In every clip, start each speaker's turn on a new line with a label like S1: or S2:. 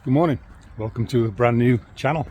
S1: Good morning, welcome to a brand new channel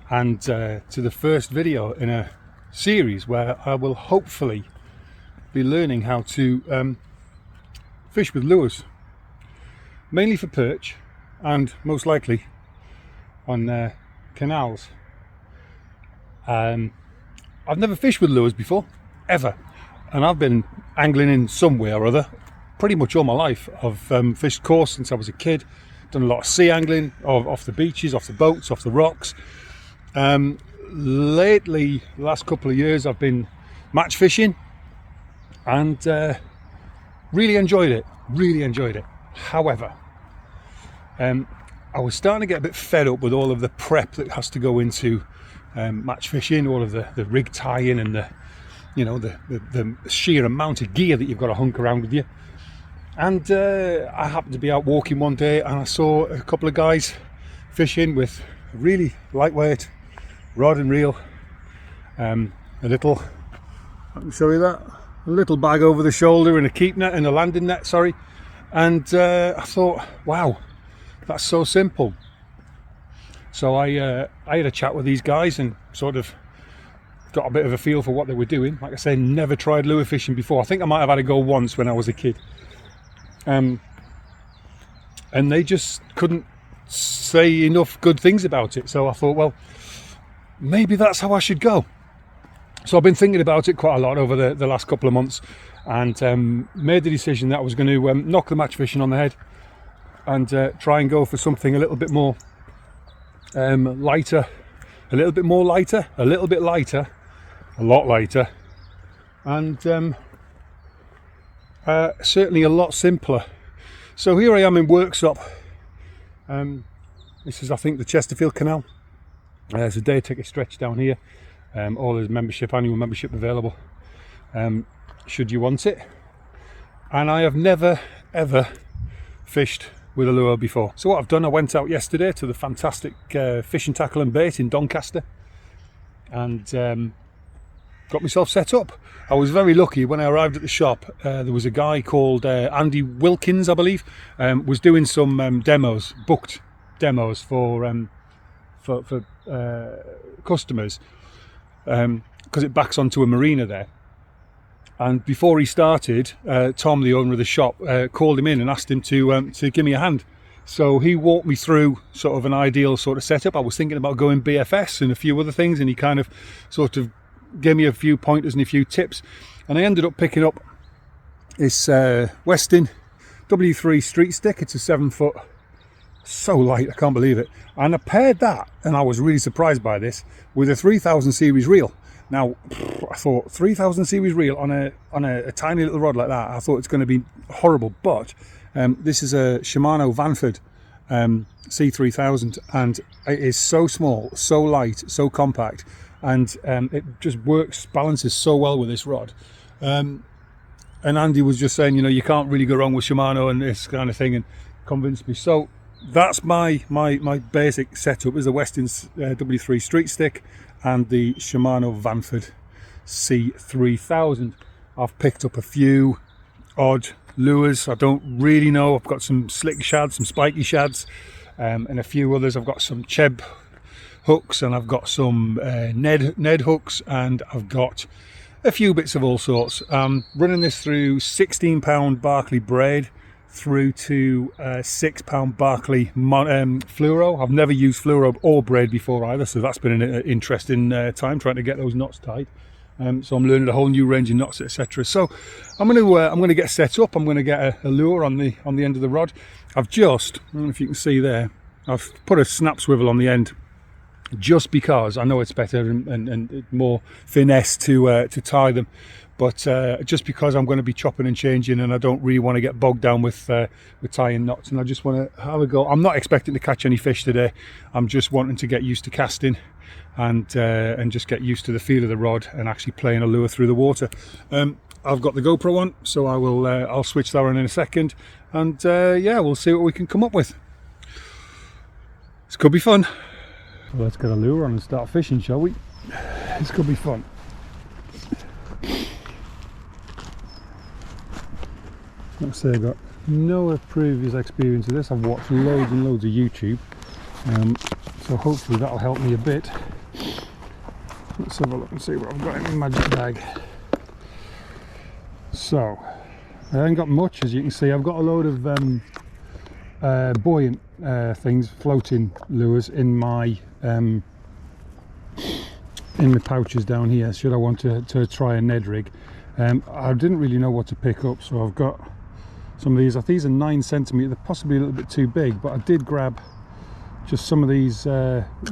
S1: and to the first video in a series where I will hopefully be learning how to fish with lures, mainly for perch and most likely on canals. I've never fished with lures before, ever, and I've been angling in some way or other pretty much all my life. I've fished coarse since I was a kid. Done a lot of sea angling, off the beaches, off the boats, off the rocks. Lately, the last couple of years, I've been match fishing and really enjoyed it. However, I was starting to get a bit fed up with all of the prep that has to go into match fishing, all of the rig tying and the sheer amount of gear that you've got to hunk around with you. And I happened to be out walking one day and I saw a couple of guys fishing with a really lightweight rod and reel, a little, let me show you that, a little bag over the shoulder and a keep net and a landing net, sorry. And I thought, wow, that's so simple. So I had a chat with these guys and sort of got a bit of a feel for what they were doing. Like I say, never tried lure fishing before. I think I might have had a go once when I was a kid. And they just couldn't say enough good things about it. So I thought, well, maybe that's how I should go. So I've been thinking about it quite a lot over the last couple of months and made the decision that I was going to knock the match fishing on the head and try and go for something a little bit more lighter, a little bit lighter, a lot lighter, and certainly a lot simpler. So here I am in Worksop. This is, I think, the Chesterfield Canal. There's a day ticket stretch down here. All there's annual membership available, should you want it. And I have never ever fished with a lure before. So what I've done, I went out yesterday to the fantastic fishing tackle and bait in Doncaster and got myself set up. I was very lucky when I arrived at the shop. There was a guy called Andy Wilkins, I believe, was doing some demos, booked demos for customers, because it backs onto a marina there. And before he started, Tom, the owner of the shop, called him in and asked him to give me a hand. So he walked me through sort of an ideal sort of setup. I was thinking about going BFS and a few other things, and he kind of sort of gave me a few pointers and a few tips, and I ended up picking up this Westin W3 street stick. It's a 7-foot, so light, I can't believe it. And I paired that, and I was really surprised by this, with a 3000 series reel. Now I thought 3000 series reel on a tiny little rod like that, I thought it's going to be horrible. But this is a Shimano Vanford C3000, and it is so small, so light, so compact, and it just works, balances so well with this rod. And Andy was just saying, you can't really go wrong with Shimano and this kind of thing, and convinced me. So that's my basic setup, is the Westin W3 street stick and the Shimano Vanford C3000. I've picked up a few odd lures. I don't really know. I've got some slick shads, some spiky shads, and a few others. I've got some Cheb hooks, and I've got some Ned hooks, and I've got a few bits of all sorts. Running this through 16-pound Barkley braid through to 6-pound Barkley fluoro. I've never used fluoro or braid before either, so that's been an interesting time trying to get those knots tight. So I'm learning a whole new range of knots, etc. So I'm going to get set up. I'm going to get a lure on the end of the rod. I've just, I don't know if you can see there, I've put a snap swivel on the end, just because I know it's better and more finesse to tie them, but just because I'm going to be chopping and changing, and I don't really want to get bogged down with tying knots, and I just want to have a go. I'm not expecting to catch any fish today. I'm just wanting to get used to casting and just get used to the feel of the rod and actually playing a lure through the water. I've got the GoPro on, so I'll switch that on in a second, and yeah, we'll see what we can come up with. This could be fun. Well, let's get a lure on and start fishing, shall we? This could be fun. Let's say I got no previous experience of this. I've watched loads and loads of YouTube, so hopefully that'll help me a bit. Let's have a look and see what I've got in my magic bag. So I haven't got much, as you can see. I've got a load of buoyant things, floating lures in my pouches down here, should I want to try a Ned rig. I didn't really know what to pick up, so I've got some of these. I think these are 9 centimetre, they're possibly a little bit too big, but I did grab just some of these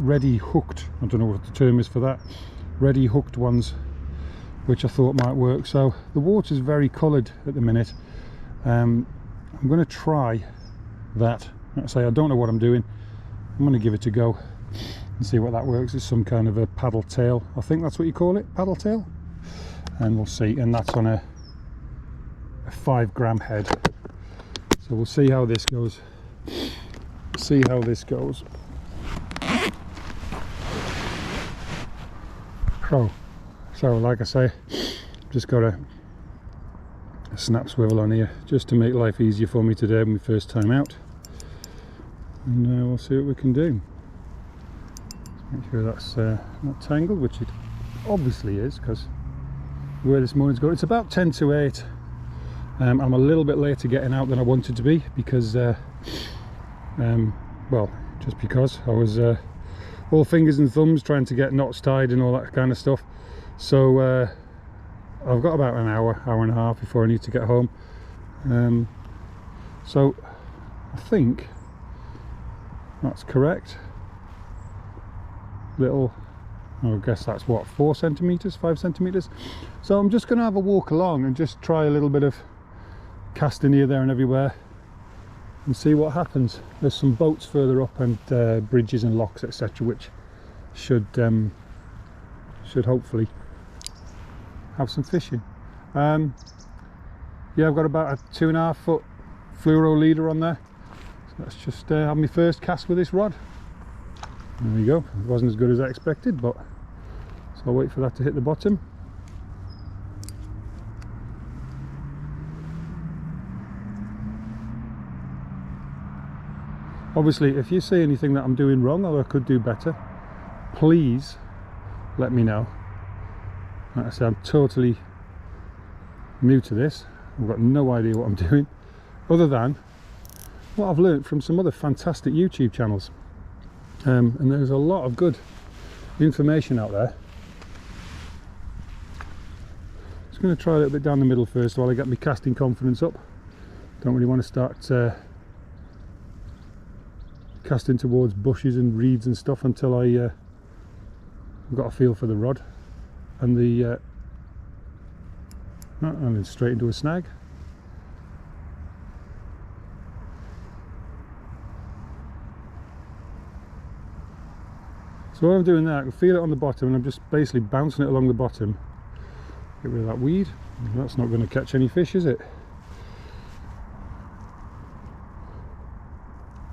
S1: ready hooked, I don't know what the term is for that, ready hooked ones, which I thought might work. So the water's very coloured at the minute. I'm going to try that. Like I say, I don't know what I'm doing. I'm going to give it a go and see what that works. It's some kind of a paddle tail, I think that's what you call it, paddle tail, and we'll see. And that's on a 5 gram head, so we'll see how this goes. See how this goes. So like I say, just got a snap swivel on here just to make life easier for me today, my first time out, and we'll see what we can do. Make sure that's not tangled, which it obviously is, because where this morning's going. It's about 10 to 8. I'm a little bit later getting out than I wanted to be, because well, just because I was all fingers and thumbs trying to get knots tied and all that kind of stuff. So I've got about an hour and a half before I need to get home. So I think that's correct. Little, I guess that's what, 4 centimeters, 5 centimeters. So I'm just going to have a walk along and just try a little bit of casting here, there and everywhere, and see what happens. There's some boats further up, and bridges and locks, etc., which should hopefully have some fishing. Yeah, I've got about a 2.5 foot fluoro leader on there. So let's just have my first cast with this rod. There we go. It wasn't as good as I expected, but so I'll wait for that to hit the bottom. Obviously, if you see anything that I'm doing wrong or I could do better, please let me know. Like I said, I'm totally new to this. I've got no idea what I'm doing, other than what I've learnt from some other fantastic YouTube channels. And there's a lot of good information out there. Just going to try a little bit down the middle first while I get my casting confidence up. Don't really want to start casting towards bushes and reeds and stuff until I've got a feel for the rod and the and then straight into a snag. So while I'm doing that, I can feel it on the bottom, and I'm just basically bouncing it along the bottom. Get rid of that weed. That's not going to catch any fish, is it?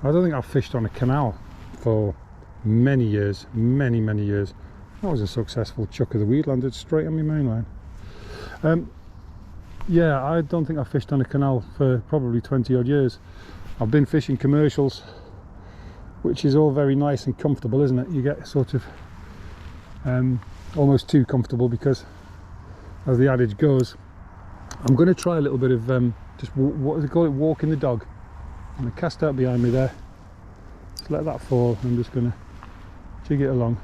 S1: I don't think I've fished on a canal for many years, many years. That was a successful chuck of the weed, landed straight on my main line. Yeah, I don't think I've fished on a canal for probably 20 odd years. I've been fishing commercials, which is all very nice and comfortable, isn't it? You get sort of almost too comfortable, because as the adage goes, I'm going to try a little bit of just what do they call it, walking the dog. I'm going to cast out behind me there, just let that fall. I'm just going to jig it along.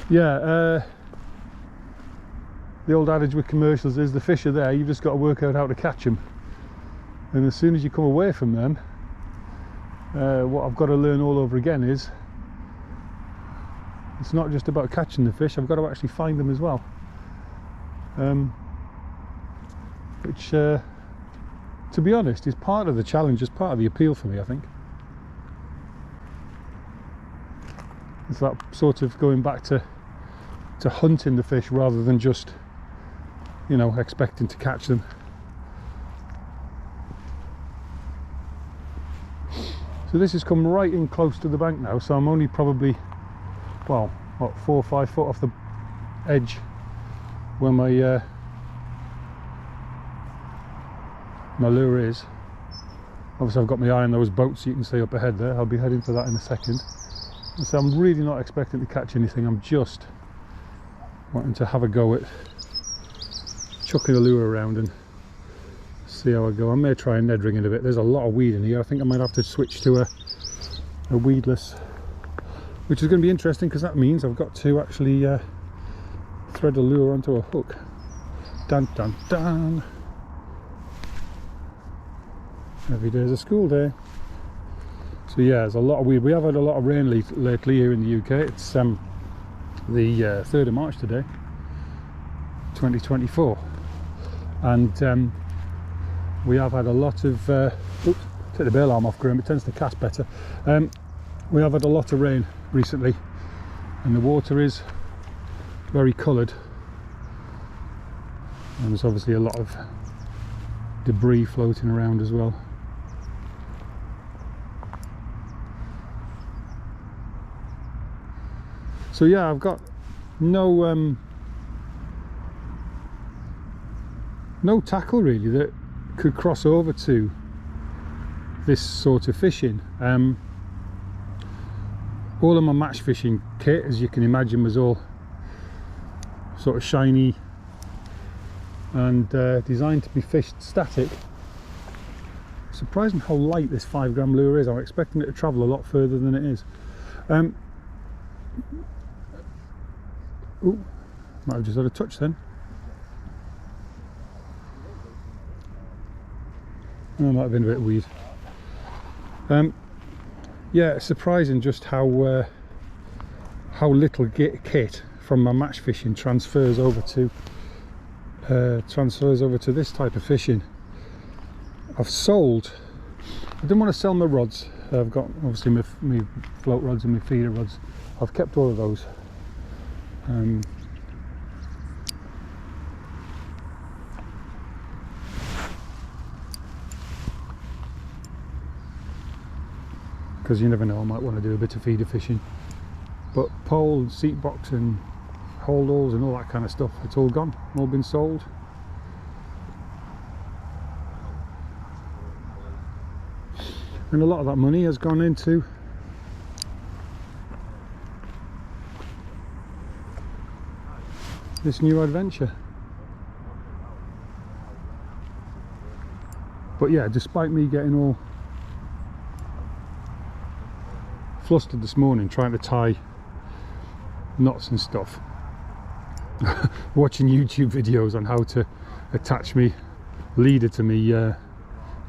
S1: Yeah, the old adage with commercials is the fish are there, you've just got to work out how to catch them. And as soon as you come away from them, what I've got to learn all over again is it's not just about catching the fish, I've got to actually find them as well. Which, to be honest, is part of the challenge, is part of the appeal for me, I think. It's that sort of going back to hunting the fish rather than just, you know, expecting to catch them. So this has come right in close to the bank now, so I'm only probably, well, what, 4 or 5 foot off the edge where my my lure is. Obviously I've got my eye on those boats you can see up ahead there. I'll be heading for that in a second. So I'm really not expecting to catch anything. I'm just wanting to have a go at chucking a lure around and see how I go. I may try and Ned ring it a bit. There's a lot of weed in here. I think I might have to switch to a weedless, which is going to be interesting because that means I've got to actually thread a lure onto a hook. Dun dun dun. Every day is a school day. So yeah, there's a lot of weed. We have had a lot of rain lately here in the UK. It's the 3rd of March today, 2024, and we have had a lot of oops, take the bail arm off, Graham, it tends to cast better. We have had a lot of rain recently and the water is very coloured, and there's obviously a lot of debris floating around as well. So yeah, I've got no tackle really that could cross over to this sort of fishing. All of my match fishing kit, as you can imagine, was all sort of shiny and designed to be fished static. Surprising how light this 5 gram lure is. I'm expecting it to travel a lot further than it is. Ooh, might have just had a touch then. Oh, might have been a bit weird. Yeah, it's surprising just how little kit from my match fishing transfers over to this type of fishing. I didn't want to sell my rods. I've got obviously my float rods and my feeder rods. I've kept all of those. Because you never know, I might want to do a bit of feeder fishing. But pole, seat box and holdalls and all that kind of stuff, it's all gone, all been sold. And a lot of that money has gone into this new adventure. But yeah, despite me getting all flustered this morning trying to tie knots and stuff, watching YouTube videos on how to attach me leader to me, yeah,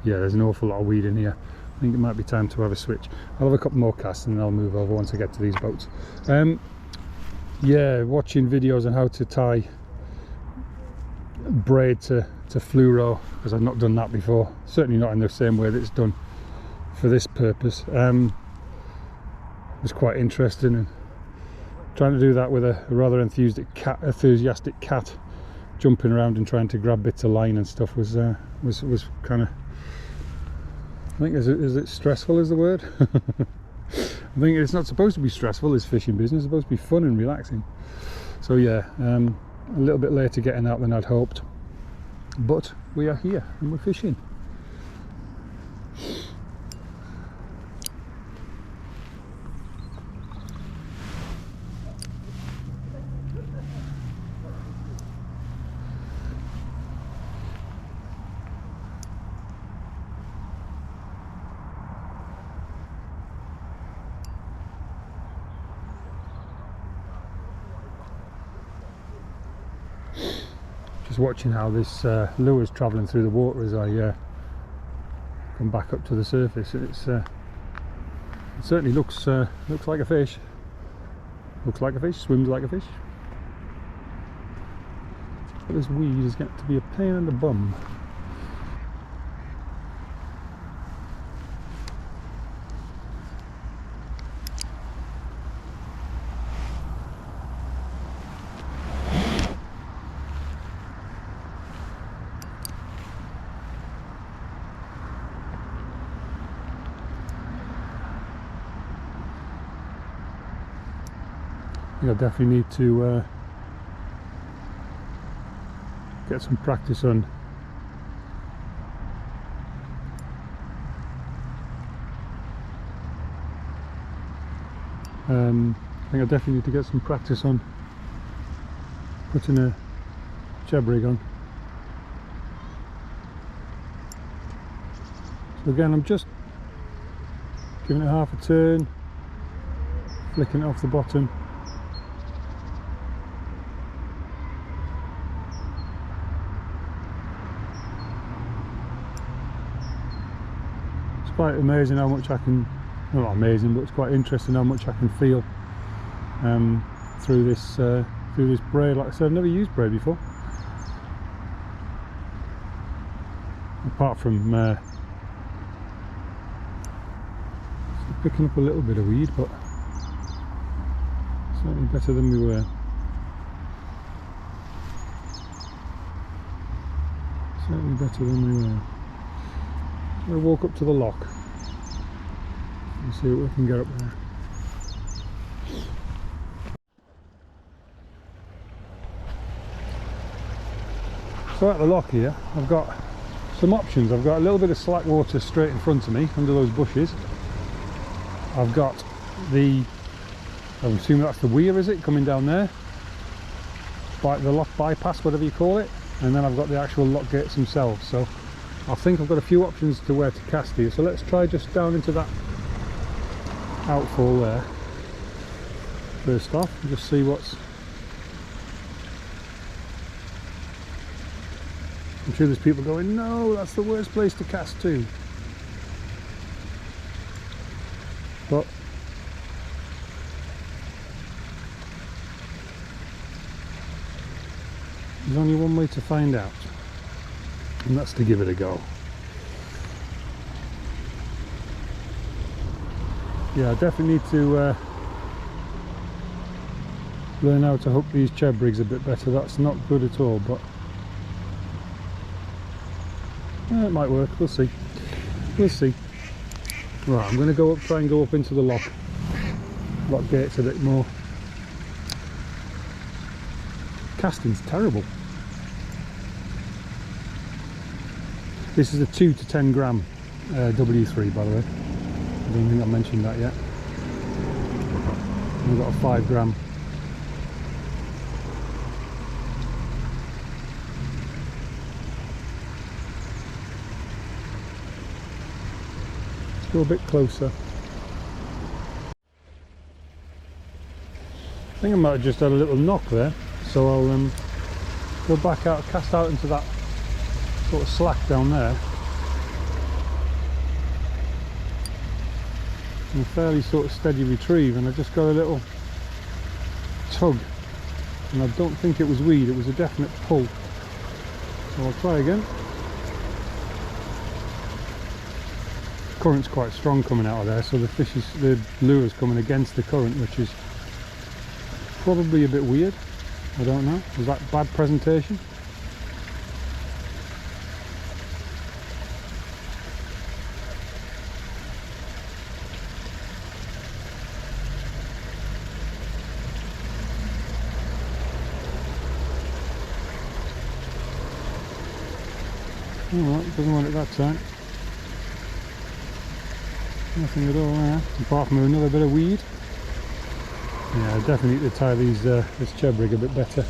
S1: there's an awful lot of weed in here. I think it might be time to have a switch. I'll have a couple more casts and then I'll move over once I get to these boats. Yeah, watching videos on how to tie braid to fluoro, because I've not done that before, certainly not in the same way that it's done for this purpose. Was quite interesting, and trying to do that with a rather enthusiastic cat jumping around and trying to grab bits of line and stuff was kind of, I think, is it stressful is the word? I think it's not supposed to be stressful, this fishing business. It's supposed to be fun and relaxing. So yeah, a little bit later getting out than I'd hoped, but we are here and we're fishing. Watching how this lure is travelling through the water as I come back up to the surface. It certainly looks like a fish. Looks like a fish, swims like a fish. But this weed is getting to be a pain in the bum. I definitely need to get some practice on I think I definitely need to get some practice on putting a jab rig on. So again, I'm just giving it half a turn, flicking it off the bottom. It's quite amazing how much I can, well, not amazing, but it's quite interesting how much I can feel through this braid. Like I said, I've never used braid before, apart from picking up a little bit of weed, but certainly better than we were. Certainly better than we were. We'll walk up to the lock and see what we can get up there. So at the lock here, I've got some options. I've got a little bit of slack water straight in front of me under those bushes. I've got the, I'm assuming that's the weir, is it, coming down there, by the lock bypass, whatever you call it, and then I've got the actual lock gates themselves. So I think I've got a few options to where to cast here. So let's try just down into that outfall there first off and just see what's. I'm sure there's people going, no, that's the worst place to cast to. But there's only one way to find out, and that's to give it a go. Yeah, I definitely need to learn how to hook these cheb rigs a bit better. That's not good at all, but it might work. We'll see. We'll see. Right, I'm going to try and go up into the lock gates a bit more. Casting's terrible. This is a 2 to 10 gram W3, by the way. I don't think I mentioned that yet. We've got a 5 gram. Let's go a bit closer. I think I might have just had a little knock there, so I'll go back out, cast out into that sort of slack down there. And a fairly sort of steady retrieve, and I just got a little tug, and I don't think it was weed, it was a definite pull. So I'll try again. Current's quite strong coming out of there, so the lure's coming against the current, which is probably a bit weird. I don't know. Was that bad presentation? Alright, doesn't want it that time. Nothing at all there, apart from another bit of weed. Yeah, I definitely need to tie these this cheb rig a bit better.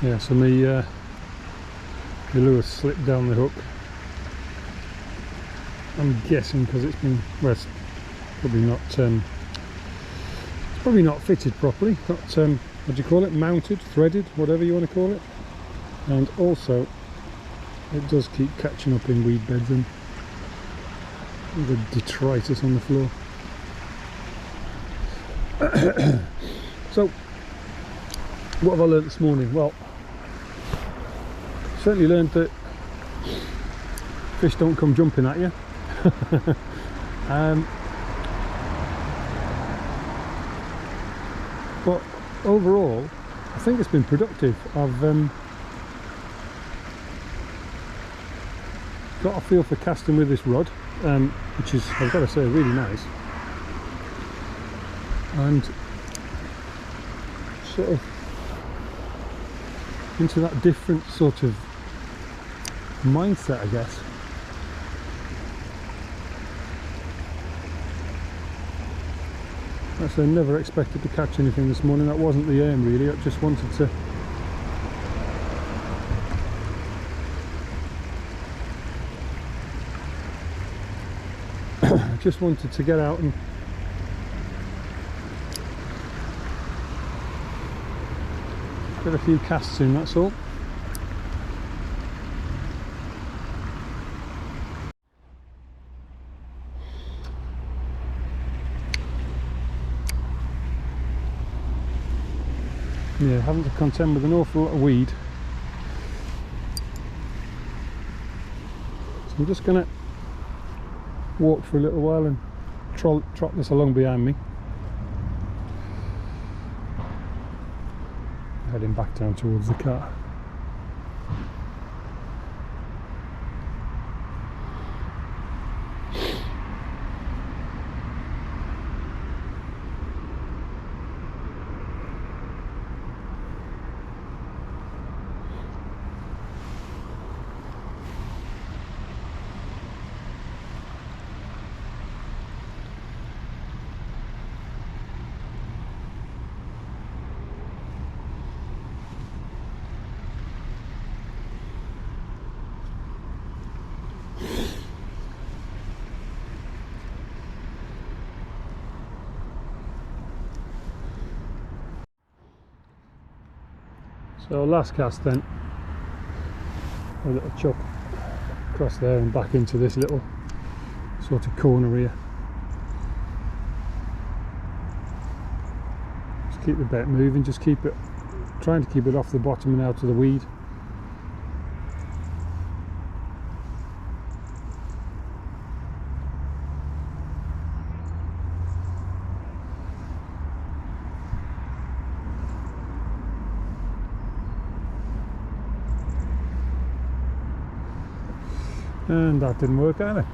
S1: Yeah, so the lure slipped down the hook. I'm guessing because it's been, well, it's probably not fitted properly. Not what do you call it? Mounted, threaded, whatever you want to call it. And also, it does keep catching up in weed beds and the detritus on the floor. So, what have I learnt this morning? Well, certainly learned that fish don't come jumping at you. But overall, I think it's been productive. I've got a feel for casting with this rod, which is, I've got to say, really nice. And sort of into that different sort of mindset, I guess. Actually, I never expected to catch anything this morning. That wasn't the aim really. I just wanted to get out and get a few casts in, that's all. Yeah, having to contend with an awful lot of weed. So I'm just going to walk for a little while and trot this along behind me. Heading back down towards the car. So last cast then, a little chuck across there and back into this little sort of corner here. Just keep the bait moving, just trying to keep it off the bottom and out of the weed. And that didn't work either.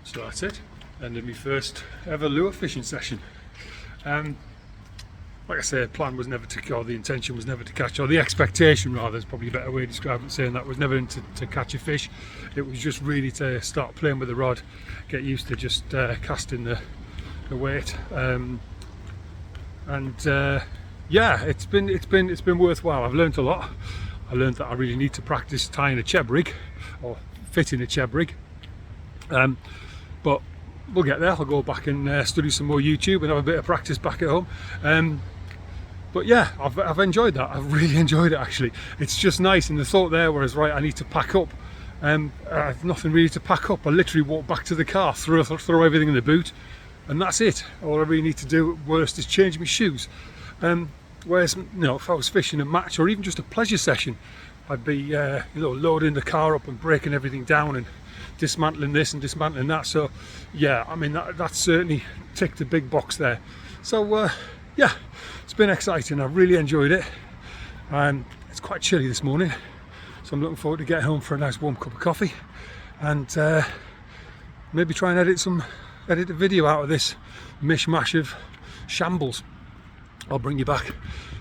S1: So that's it, end of my first ever lure fishing session. Like I said, the intention was never to catch, or the expectation rather, is probably a better way to describe it, saying that was never to catch a fish. It was just really to start playing with the rod, get used to just casting the weight, yeah, it's been worthwhile. I've learned a lot. I learned that I really need to practice tying a cheb rig, or fitting a cheb rig. But we'll get there. I'll go back and study some more YouTube and have a bit of practice back at home. But yeah, I've enjoyed that. I've really enjoyed it actually. It's just nice, and the thought there was, right, I need to pack up. I've nothing really to pack up. I literally walk back to the car, throw everything in the boot, and that's it. All I really need to do at worst is change my shoes. Whereas, if I was fishing a match or even just a pleasure session, I'd be loading the car up and breaking everything down and dismantling this and dismantling that. So yeah, I mean that certainly ticked a big box there. So yeah, it's been exciting. I've really enjoyed it. It's quite chilly this morning, so I'm looking forward to getting home for a nice warm cup of coffee and maybe try and edit a video out of this mishmash of shambles. I'll bring you back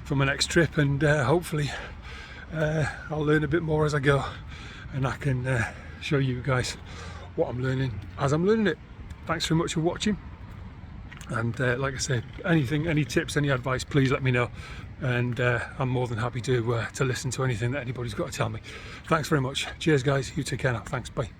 S1: for my next trip, and hopefully I'll learn a bit more as I go, and I can show you guys what I'm learning as I'm learning it. Thanks very much for watching, and like I said, any tips, any advice, please let me know, and I'm more than happy to listen to anything that anybody's got to tell me. Thanks very much. Cheers guys, you take care now. Thanks, bye.